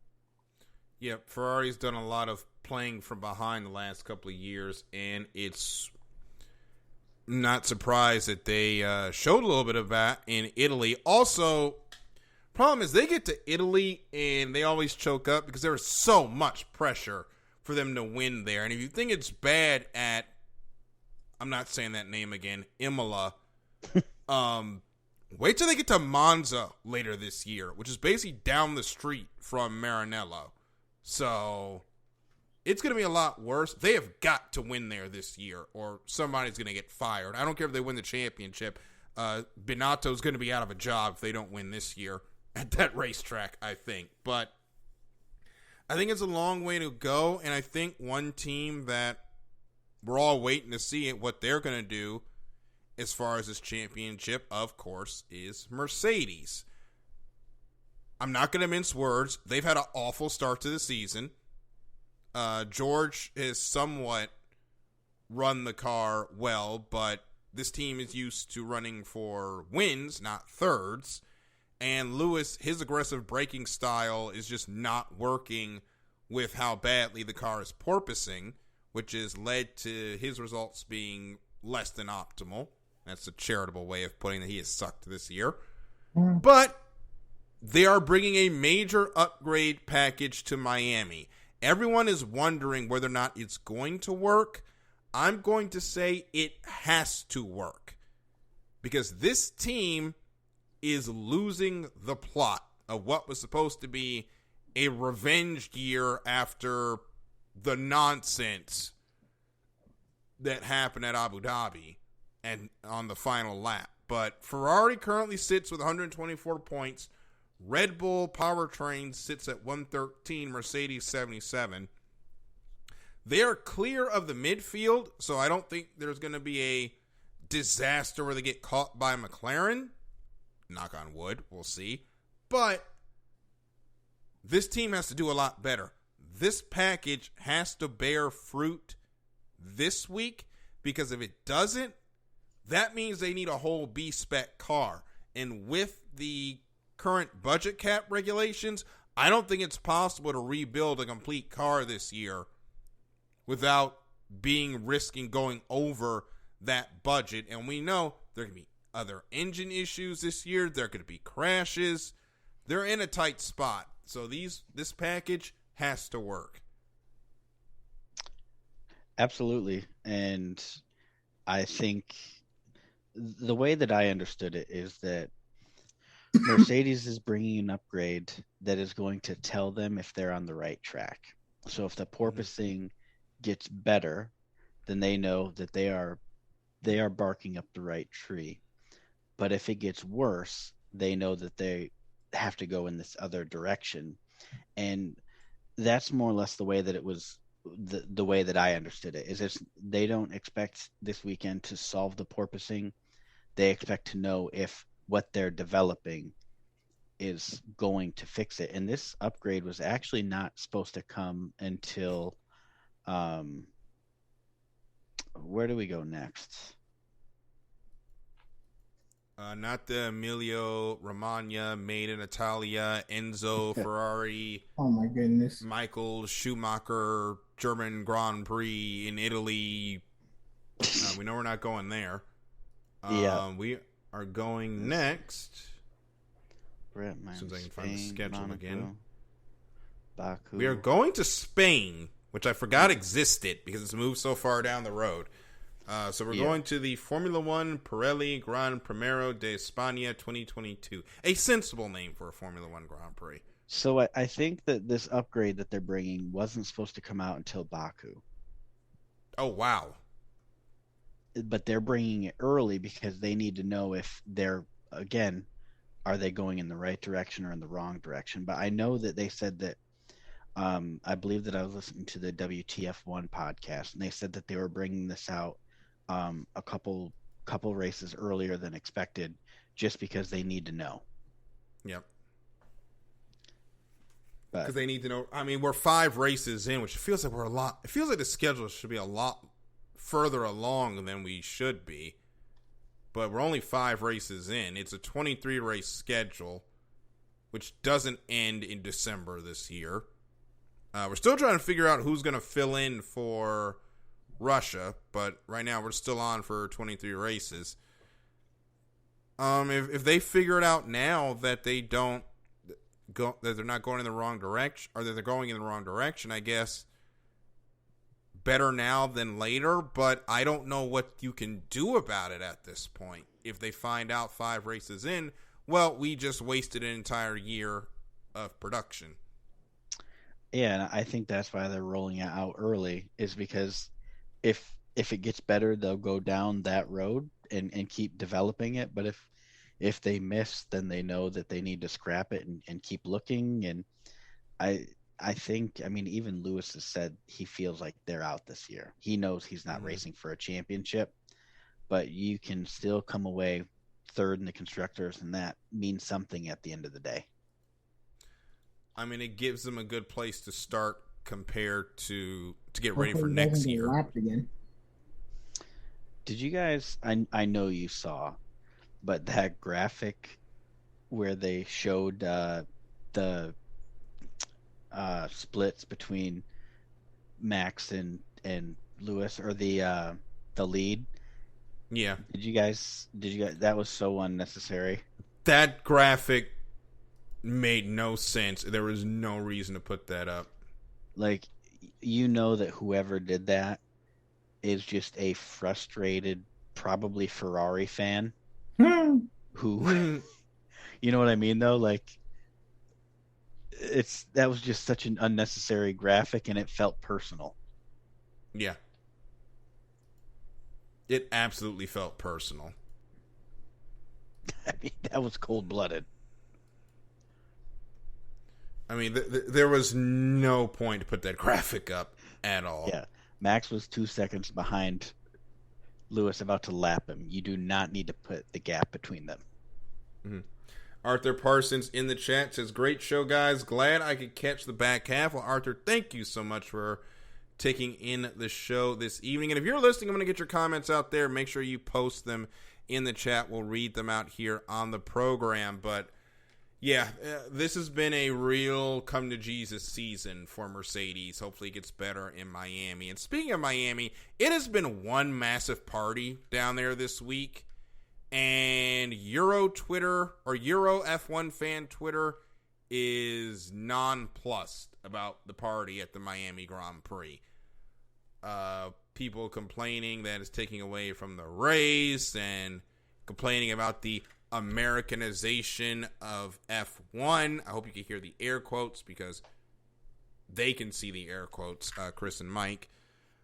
Yeah, Ferrari's done a lot of playing from behind the last couple of years, and it's not surprised that they showed a little bit of that in Italy. Also, problem is they get to Italy and they always choke up because there is so much pressure for them to win there. And if you think it's bad at, I'm not saying that name again, Imola, wait till they get to Monza later this year, which is basically down the street from Maranello. So it's going to be a lot worse. They have got to win there this year or somebody's going to get fired. I don't care if they win the championship. Binotto's going to be out of a job if they don't win this year at that racetrack, I think. But I think it's a long way to go, and I think one team that we're all waiting to see what they're going to do as far as this championship, of course, is Mercedes. I'm not going to mince words. They've had an awful start to the season. George has somewhat run the car well, but this team is used to running for wins, not thirds. And Lewis, his aggressive braking style is just not working with how badly the car is porpoising, which has led to his results being less than optimal. That's a charitable way of putting that he has sucked this year. But they are bringing a major upgrade package to Miami. Everyone is wondering whether or not it's going to work. I'm going to say it has to work because this team is losing the plot of what was supposed to be a revenge year after the nonsense that happened at Abu Dhabi and on the final lap. But Ferrari currently sits with 124 points. Red Bull Powertrain sits at 113, Mercedes 77. They are clear of the midfield, so I don't think there's going to be a disaster where they get caught by McLaren. Knock on wood. We'll see. But this team has to do a lot better. This package has to bear fruit this week, because if it doesn't, that means they need a whole B-spec car. And with the current budget cap regulations, I don't think it's possible to rebuild a complete car this year without risking going over that budget. And we know there can be other engine issues this year. There could be crashes. They're in a tight spot. So this package has to work. Absolutely. And I think the way that I understood it is that Mercedes is bringing an upgrade that is going to tell them if they're on the right track. So if the porpoising gets better, then they know that they are barking up the right tree. But if it gets worse, they know that they have to go in this other direction. And that's more or less the way that it was, the way that I understood it, is they don't expect this weekend to solve the porpoising. They expect to know if what they're developing is going to fix it. And this upgrade was actually not supposed to come until where do we go next? Not the Emilio Romagna, made in Italia, Enzo Ferrari. Oh my goodness. Michael Schumacher, German Grand Prix in Italy. We know we're not going there. We are going next. As soon as I can find the schedule Monaco, again. Baku. We are going to Spain, which I forgot existed because it's moved so far down the road. So we're going to the Formula One Pirelli Gran Premio de España 2022. A sensible name for a Formula One Grand Prix. So I think that this upgrade that they're bringing wasn't supposed to come out until Baku. Oh, wow. But they're bringing it early because they need to know if they're, again, are they going in the right direction or in the wrong direction. But I know that they said that, I believe that I was listening to the WTF1 podcast, and they said that they were bringing this out a couple races earlier than expected, just because they need to know. Yep. Because they need to know. I mean, we're 5 races in, which feels like we're a lot. It feels like the schedule should be a lot further along than we should be. But we're only 5 races in. It's a 23 race schedule, which doesn't end in December this year. We're still trying to figure out who's going to fill in for Russia, but right now we're still on for 23 races. If they figure it out now that they don't go, that they're not going in the wrong direction, or that they're going in the wrong direction, I guess better now than later. But I don't know what you can do about it at this point. If they find out 5 races in, well, we just wasted an entire year of production. Yeah, and I think that's why they're rolling it out early, is because if it gets better, they'll go down that road and keep developing it. But if they miss, then they know that they need to scrap it and keep looking. And I think, I mean, even Lewis has said he feels like they're out this year. He knows he's not racing for a championship, but you can still come away third in the constructors, and that means something at the end of the day. I mean, it gives them a good place to start compared to get ready for next year. Again. Did you guys, I know you saw, but that graphic where they showed the splits between Max and Lewis, or the lead? Yeah. Did you guys, that was so unnecessary. That graphic made no sense. There was no reason to put that up. Like, you know that whoever did that is just a frustrated, probably Ferrari fan who, you know what I mean though? Like, that was just such an unnecessary graphic, and it felt personal. Yeah. It absolutely felt personal. I mean, that was cold-blooded. I mean, there was no point to put that graphic up at all. Yeah. Max was 2 seconds behind Lewis, about to lap him. You do not need to put the gap between them. Arthur Parsons in the chat says, great show, guys. Glad I could catch the back half. Well, Arthur, thank you so much for taking in the show this evening. And if you're listening, I'm going to get your comments out there. Make sure you post them in the chat. We'll read them out here on the program. But, yeah, this has been a real come-to-Jesus season for Mercedes. Hopefully it gets better in Miami. And speaking of Miami, it has been one massive party down there this week. And Euro Twitter, or Euro F1 fan Twitter, is nonplussed about the party at the Miami Grand Prix. People complaining that it's taking away from the race and complaining about the Americanization of F1. I hope you can hear the air quotes because they can see the air quotes, Chris and Mike.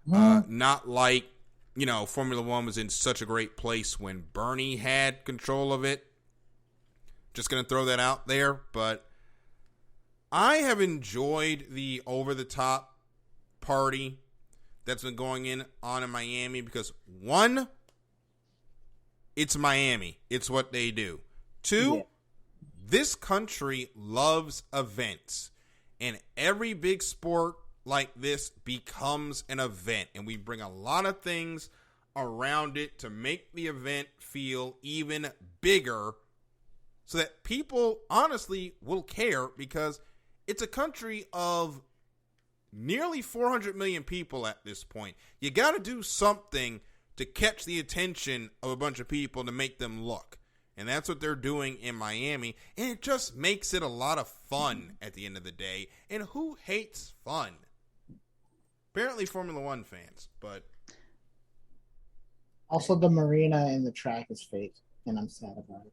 Not like, you know, Formula One was in such a great place when Bernie had control of it. Just going to throw that out there. But I have enjoyed the over-the-top party that's been going on in Miami because, one, it's Miami. It's what they do. Two, this country loves events. And every big sport like this becomes an event, and we bring a lot of things around it to make the event feel even bigger so that people honestly will care, because it's a country of nearly 400 million people at this point. You got to do something to catch the attention of a bunch of people to make them look, and that's what they're doing in Miami, and it just makes it a lot of fun at the end of the day. And who hates fun? Apparently Formula One fans, but also the marina and the track is fake, and I'm sad about it.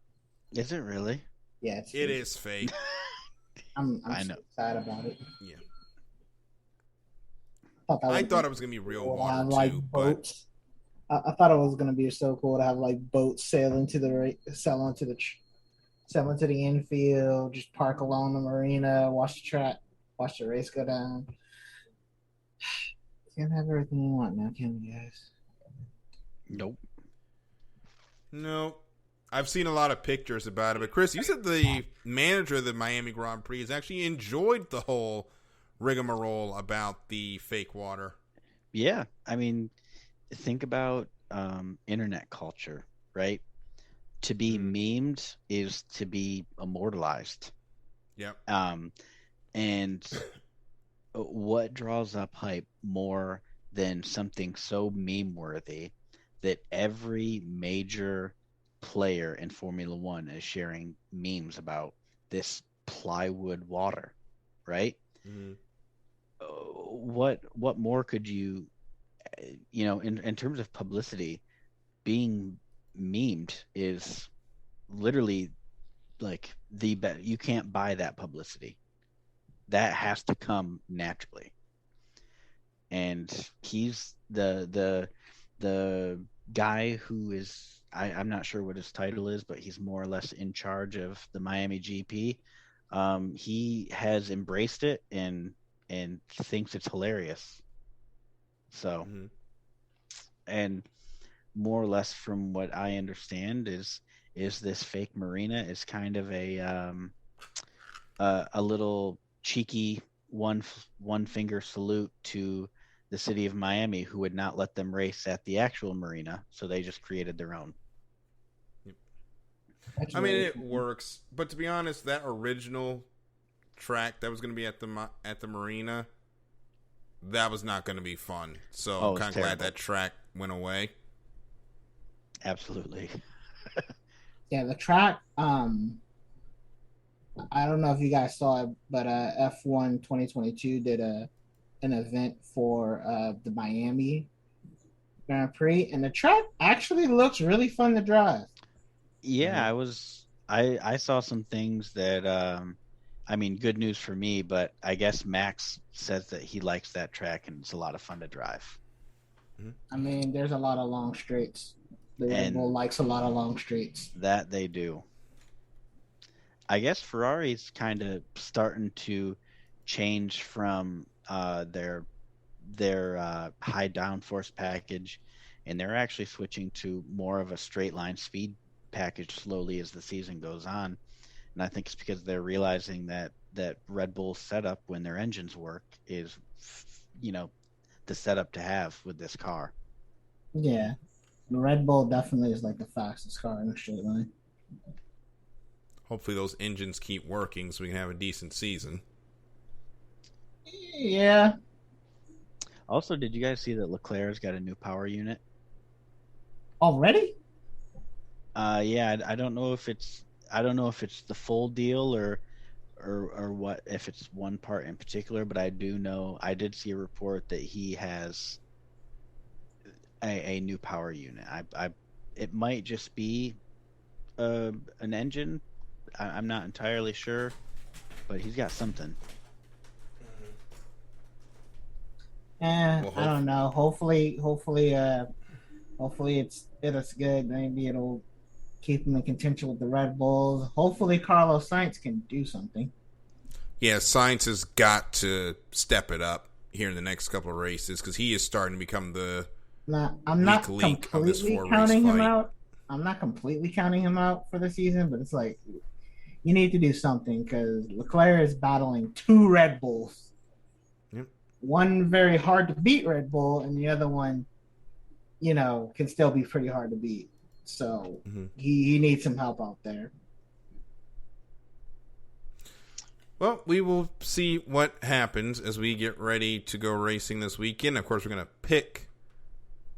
Is it really? Yeah, it is fake. I'm I know. so sad about it. Yeah, I thought it was gonna be real cool water have, like, too, boats. I thought it was gonna be so cool to have like boats sailing to the infield, just park along the marina, watch the track, watch the race go down. Can't have everything you want now, can we, guys? Nope. No. I've seen a lot of pictures about it, but Chris, you said the manager of the Miami Grand Prix has actually enjoyed the whole rigmarole about the fake water. Yeah, I mean, think about internet culture, right? To be memed is to be immortalized. Yep. And what draws up hype more than something so meme worthy that every major player in Formula One is sharing memes about this plywood water, right? Mm-hmm. What more could you in terms of publicity, being memed is literally like the best. You can't buy that publicity. That has to come naturally. And he's the guy who is, I'm not sure what his title is, but he's more or less in charge of the Miami GP. He has embraced it and thinks it's hilarious. So, and more or less from what I understand is this fake marina is kind of a little cheeky one finger salute to the city of Miami, who would not let them race at the actual marina, so they just created their own. I mean, it works, but to be honest, that original track that was going to be at the marina, that was not going to be fun. So I'm kind of glad that track went away. Absolutely. Yeah, the track. I don't know if you guys saw it, but F1 2022 did an event for the Miami Grand Prix, and the track actually looks really fun to drive. Yeah, I saw some things that I mean, good news for me, but I guess Max says that he likes that track and it's a lot of fun to drive. I mean, there's a lot of long straights. The Red Bull likes a lot of long straights. That they do. I guess Ferrari's kind of starting to change from their high downforce package, and they're actually switching to more of a straight line speed package slowly as the season goes on. And I think it's because they're realizing that Red Bull's setup when their engines work is, the setup to have with this car. Yeah, the Red Bull definitely is like the fastest car in the straight line. Hopefully those engines keep working so we can have a decent season. Yeah. Also, did you guys see that Leclerc's got a new power unit? Already? Yeah, I don't know if it's the full deal or what, if it's one part in particular, but I did see a report that he has a new power unit. It might just be an engine. I'm not entirely sure, but he's got something. I don't know. Hopefully it's good. Maybe it'll keep him in contention with the Red Bulls. Hopefully Carlos Sainz can do something. Yeah, Sainz has got to step it up here in the next couple of races because he is starting to become the I'm not leak of this completely 4-race counting him fight. out. I'm not completely counting him out for the season, but it's like you need to do something because Leclerc is battling 2 Red Bulls. Yep. One very hard to beat Red Bull, and the other one, can still be pretty hard to beat. So he needs some help out there. Well, we will see what happens as we get ready to go racing this weekend. Of course, we're going to pick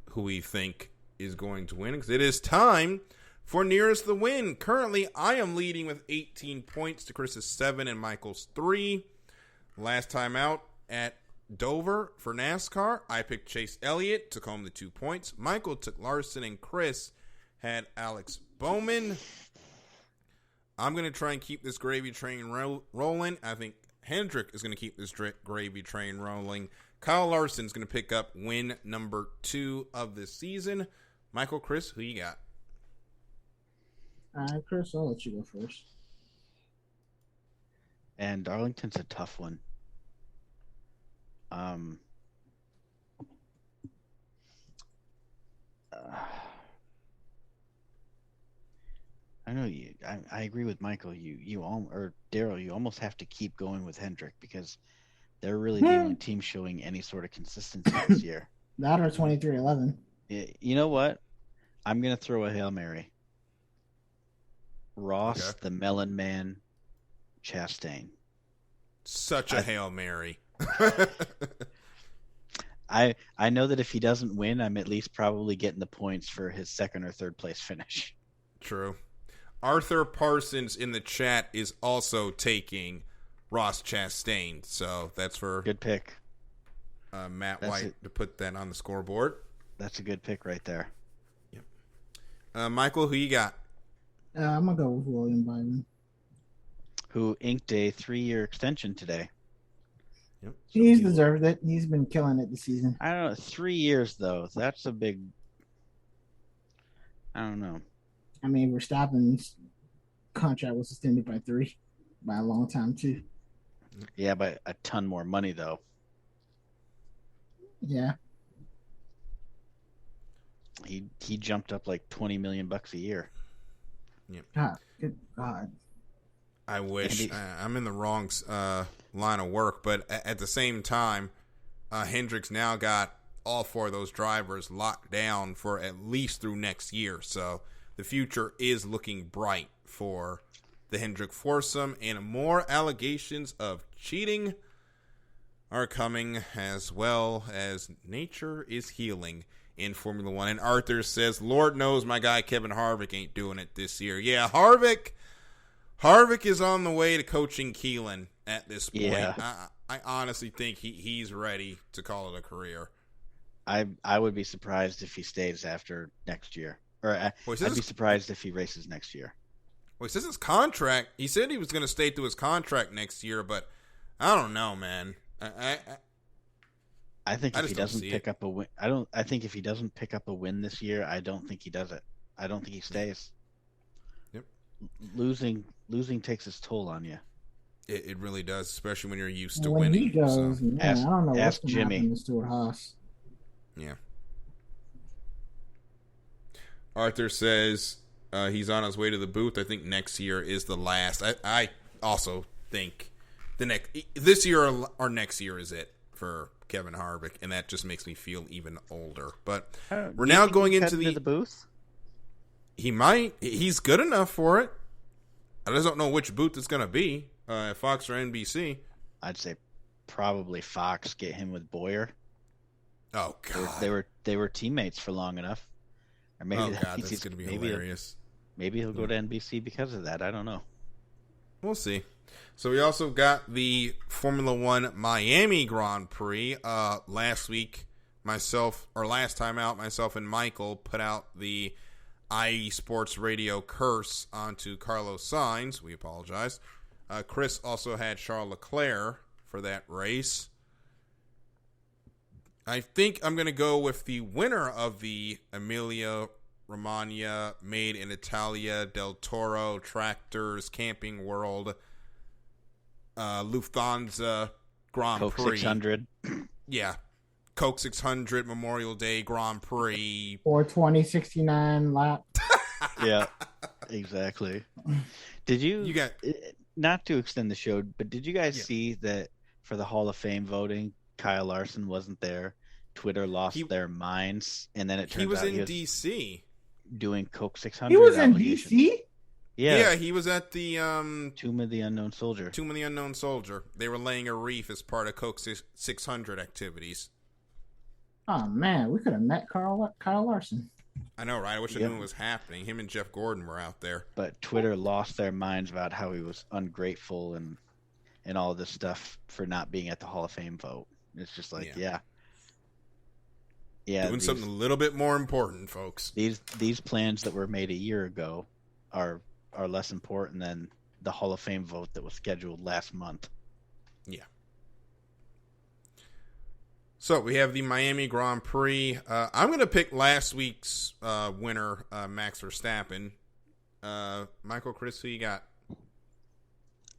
who we think is going to win because it is time for Nearest the Win. Currently, I am leading with 18 points to Chris's 7 and Michael's 3. Last time out at Dover for NASCAR, I picked Chase Elliott, took home the 2 points. Michael took Larson, and Chris had Alex Bowman. I'm going to try and keep this gravy train rolling. I think Hendrick is going to keep this gravy train rolling. Kyle Larson's going to pick up win number 2 of the season. Michael, Chris, who you got? Chris, I'll let you go first. And Darlington's a tough one. I know you. I agree with Michael. Or Daryl. You almost have to keep going with Hendrick because they're really the only team showing any sort of consistency this year. That or 23-11. You know what? I'm gonna throw a Hail Mary. Ross, the Melon Man, Chastain. Such a Hail Mary. I know that if he doesn't win, I'm at least probably getting the points for his 2nd or 3rd place finish. True. Arthur Parsons in the chat is also taking Ross Chastain, so that's for good pick. Matt White to put that on the scoreboard. That's a good pick right there. Yep. Michael, who you got? I'm gonna go with William Byron, who inked a 3-year extension today. Yep. He's deserved it. He's been killing it this season. I don't know. 3 years though. That's a big. I don't know. I mean, Verstappen's contract was extended by 3 by a long time too. Yeah, but a ton more money though. Yeah. He jumped up like $20 million a year. Yep. God, good God. I wish. I'm in the wrong line of work, but at the same time, Hendrick's now got all 4 of those drivers locked down for at least through next year. So the future is looking bright for the Hendrick foursome, and more allegations of cheating are coming, as well as nature is healing in Formula One. And Arthur says, Lord knows my guy Kevin Harvick ain't doing it this year. Yeah, Harvick is on the way to coaching Keelan at this point. Yeah. I honestly think he's ready to call it a career. I would be surprised if he stays after next year. Or I'd be surprised if he races next year. Well, he says his contract, he said he was going to stay through his contract next year, but I don't know, man. I think if he doesn't pick up a win, I think if he doesn't pick up a win this year, I don't think he does it. I don't think he stays. Yep. Losing takes its toll on you. It really does, especially when you're used to when winning. He goes, so. man, I don't know what's going to Jimmy. happen to Stuart Haas. Yeah. Arthur says, He's on his way to the booth. I think next year is the last. I also think this year or next year is it for Kevin Harvick, and that just makes me feel even older. But we're now going into the booth. He might. He's good enough for it. I just don't know which booth it's going to be. Fox or NBC. I'd say probably Fox. Get him with Boyer. Oh God, they were teammates for long enough. Or maybe that's going to be hilarious. Maybe he'll go to NBC because of that. I don't know. We'll see. So we also got the Formula One Miami Grand Prix. Last time out, myself and Michael put out the IE Sports Radio curse onto Carlos Sainz. We apologize. Chris also had Charles Leclerc for that race. I think I'm going to go with the winner of the Emilia-Romagna Made in Italia Del Toro Tractors Camping World Lufthansa Grand Coke Prix. 600. Yeah. Coke 600 Memorial Day Grand Prix. 420-69 lap. Yeah, exactly. Did you got not to extend the show, but did you guys see that for the Hall of Fame voting, Kyle Larson wasn't there? Twitter lost their minds, and then it turns out he was in DC doing Coke 600. He was in DC? Yeah, he was at the Tomb of the Unknown Soldier. They were laying a wreath as part of Coke 600 activities. Oh man, we could have met Kyle Larson. I know, right? I wish I knew what was happening. Him and Jeff Gordon were out there. But Twitter lost their minds about how he was ungrateful and all this stuff for not being at the Hall of Fame vote. It's just like, yeah. Doing something a little bit more important, folks. These plans that were made a year ago are less important than the Hall of Fame vote that was scheduled last month. Yeah. So we have the Miami Grand Prix. I'm going to pick last week's winner, Max Verstappen. Michael, Chris, who you got?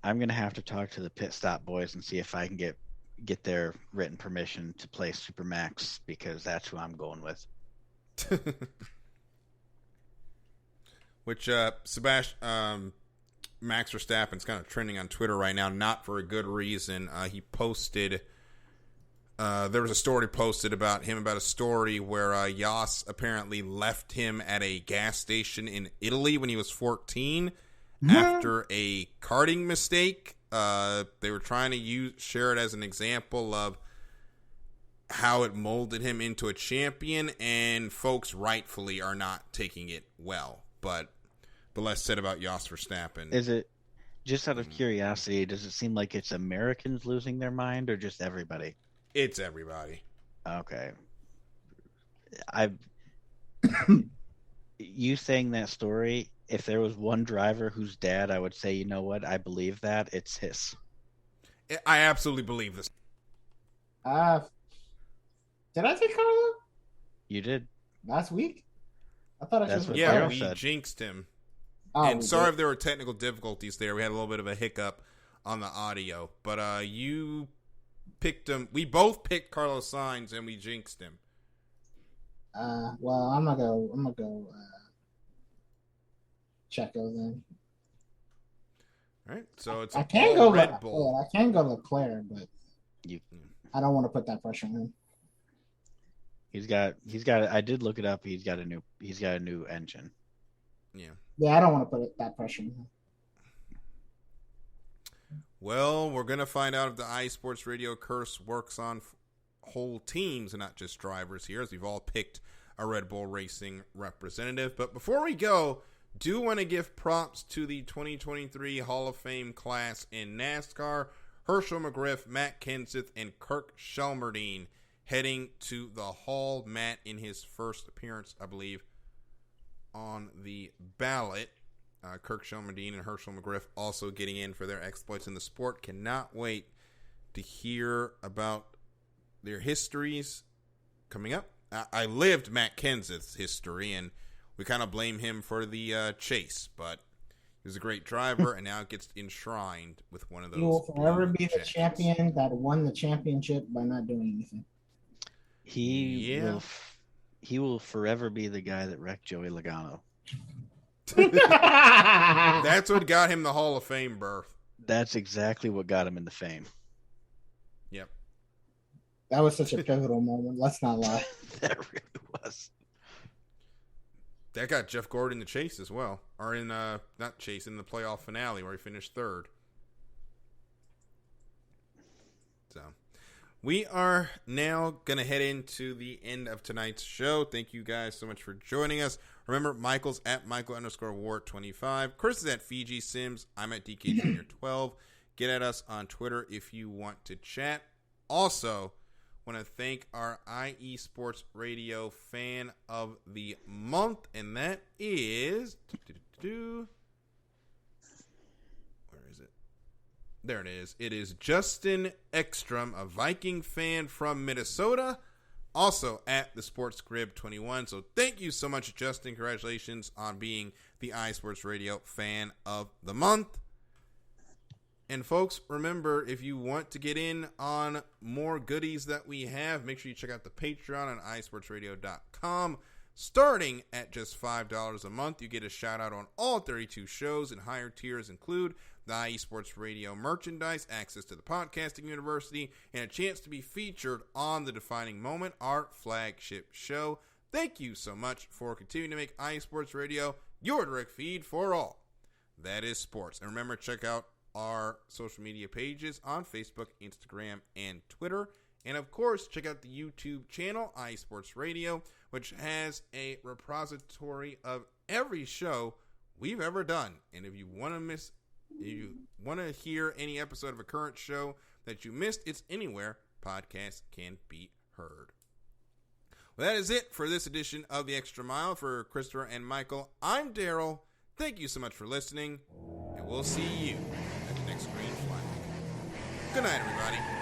I'm going to have to talk to the pit stop boys and see if I can get their written permission to play Supermax, because that's who I'm going with. Which Max Verstappen's kind of trending on Twitter right now, not for a good reason. He posted, there was a story posted about him, about a story where Yas apparently left him at a gas station in Italy when he was 14 after a karting mistake. They were trying to share it as an example of how it molded him into a champion, and folks rightfully are not taking it well. But the less said about Jos Verstappen. Is it, just out of curiosity, does it seem like it's Americans losing their mind or just everybody? It's everybody. Okay. You saying that story, if there was one driver whose dad I would say, you know what, I believe that, it's his. I absolutely believe this. Did I say Carlo? You did. Last week? I thought I just what Yeah, Daryl we said. jinxed him. Oh, and sorry if there were technical difficulties there. We had a little bit of a hiccup on the audio. But you picked him. We both picked Carlos Sainz, and we jinxed him. Well, I'm gonna go Checo then. All right, so it's I can go Red Bull. I can go Leclerc, but I don't want to put that pressure on him. He's got. I did look it up. He's got a new engine. Yeah, I don't want to put that pressure on him. Well, we're gonna find out if the iSports Radio curse works on whole teams and not just drivers here, as we've all picked a Red Bull Racing representative. But before we go, do want to give props to the 2023 Hall of Fame class in NASCAR. Herschel McGriff, Matt Kenseth, and Kirk Shelmerdine heading to the Hall. Matt in his first appearance, I believe, on the ballot. Kirk Shelmerdine and Herschel McGriff also getting in for their exploits in the sport. Cannot wait to hear about their histories coming up. I lived Matt Kenseth's history, and we kind of blame him for the chase, but he was a great driver, and now gets enshrined with one of those. He will forever be the champion that won the championship by not doing anything. He will forever be the guy that wrecked Joey Logano. That's what got him the Hall of Fame berth. That's exactly what got him into fame. Yep. That was such a pivotal moment. Let's not lie. That really was. That got Jeff Gordon the chase as well. Or in, not chase, in the playoff finale where he finished third. So, we are now going to head into the end of tonight's show. Thank you guys so much for joining us. Remember, Michael's at Michael_Wart25. Chris is at Fiji Sims. I'm at DK Jr. 12. Get at us on Twitter if you want to chat. Also, want to thank our IE Sports Radio Fan of the Month, and that is... Where is it? There it is. It is Justin Ekstrom, a Viking fan from Minnesota, also at the Sports Crib 21. So thank you so much, Justin. Congratulations on being the IE Sports Radio Fan of the Month. And folks, remember, if you want to get in on more goodies that we have, make sure you check out the Patreon on iSportsRadio.com. Starting at just $5 a month, you get a shout out on all 32 shows, and higher tiers include the IE Sports Radio merchandise, access to the podcasting university, and a chance to be featured on The Defining Moment, our flagship show. Thank you so much for continuing to make IE Sports Radio your direct feed for all that is sports. And remember, check out our social media pages on Facebook, Instagram, and Twitter. And of course, check out the YouTube channel, IE Sports Radio, which has a repository of every show we've ever done. And if you want to hear any episode of a current show that you missed, it's anywhere podcasts can be heard. Well, that is it for this edition of The Extra Mile. For Christopher and Michael, I'm Daryl. Thank you so much for listening, and we'll see you at the next green flag. Good night, everybody.